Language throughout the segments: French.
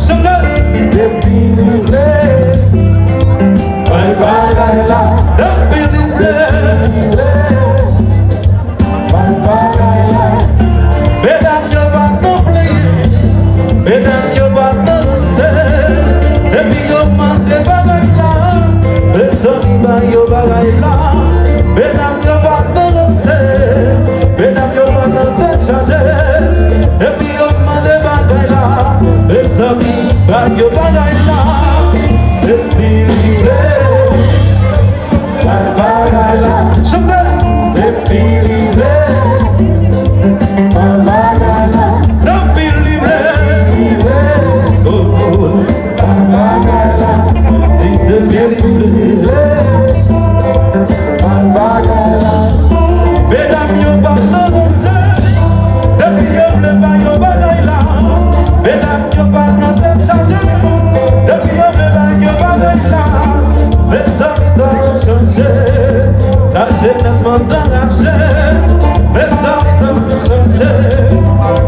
Depuis livré, bye bye bye la. Depuis livré, bye bye bye la. Mesdames, yo va non plier, mesdames, yo va danser. Depuis yo mande bagaille là, les amis ba yo bagaille là. Mesdames, yo va danser, mesdames, yo va non changer. Depuis yo mande bagaille là, les amis ba yo bagaille là. Depuis livré, bye bye la. Chantez, depuis livré, bye bye la. Depuis livré, oh, bye bye la. Si depuis livré, bye bye la. Mesdames, yo pas danser, depuis yo le bas yo bagaille là. Mesdames, yo pas notre charger, depuis yo le bas yo bagaille là. Les amis doivent changer, la jeunesse m'a engagé. Les amis doivent changer,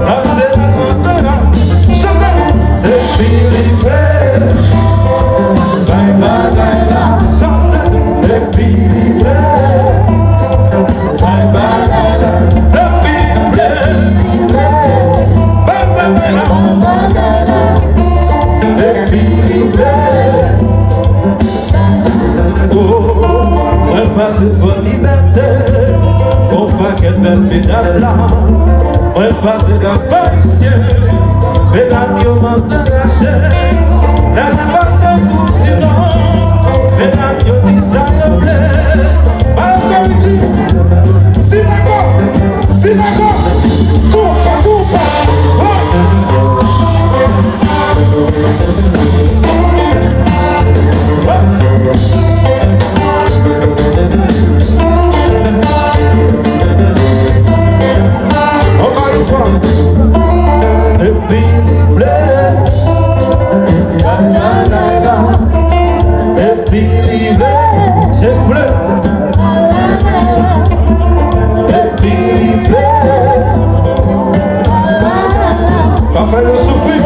la jeunesse m'a engagé. Chantez, depuis livré, bye bye bye la. Chantez, depuis livré, bye bye bye la. Depuis livré, bye bye bye la. Depuis livré, oh, on passe pour liberté, on paquet de belles pédales là, on passe d'un parisien, mesdames yo m'ont engagé, la même passe tout sinon, mesdames yo dit ça y plaît, pas sorti, si d'accord, coupa, encore une fois, depuis livré, depuis livré, j'ai voulu, depuis livré, parfait de souffrir.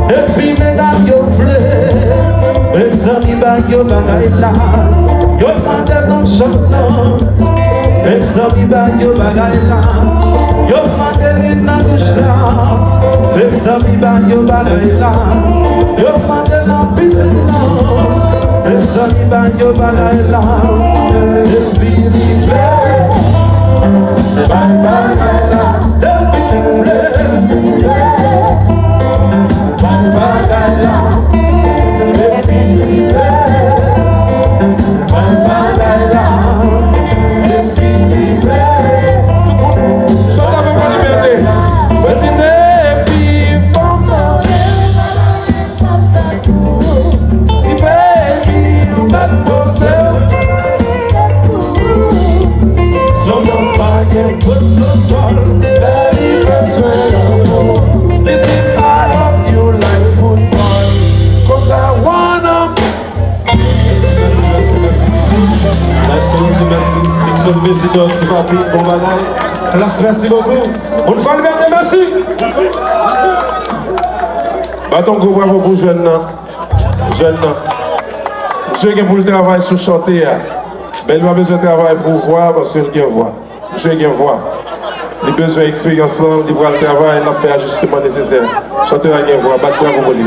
Depuis mesdames yo vle, mes amis ba yo bagaille là, yo mande non chantant. Mes amis ba yo bagaille là, yo mande li nan douche là. Mes amis ba yo bagaille là, yo mande la piscine là. Mes amis ba yo bagaille là, depuis livré, bye bye bye la. Depuis livré, bye bye bye la. Depuis livré, bye bye bye la. Depuis livré, chante avec ma liberté. Vas-y, depuis femme, si baby, on va te poser. J'en ai pas qu'un peu de toile, la liberté est l'amour. Listen, I love you like football, 'cause I wanna. Merci. Nixon président, c'est papi, bon bagaille. Classe, merci beaucoup. On fait le bien, merci. Bâton gros bravo pour jeune. Monsieur qui a pour le travail sur chanter. Mais il a besoin de travail pour voir parce qu'il a une voix. Monsieur qui a une voix. Il a besoin d'expérience, il a le travail, il a fait l'ajustement nécessaire. Chanteur a une voix. Bâton bravo pour lui.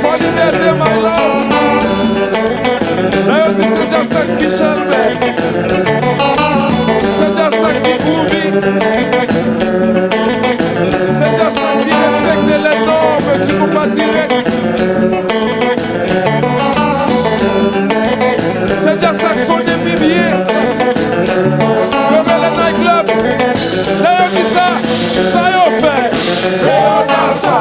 Faut liberté, dit c'est déjà ça qui chalme. C'est déjà ça qui groovy. C'est déjà ça qui respecte les normes du combat direct. C'est déjà ça que son ennemi bien. Le nightclub. D'ailleurs, qui ça y a fait. Léonard ça.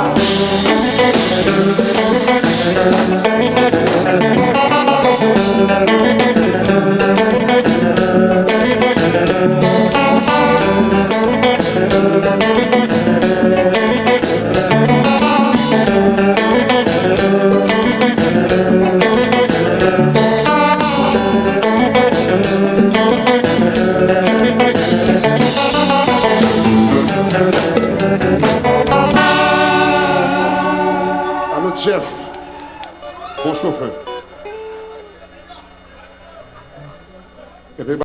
Allô, chef. Bon chauffeur. Eh bien,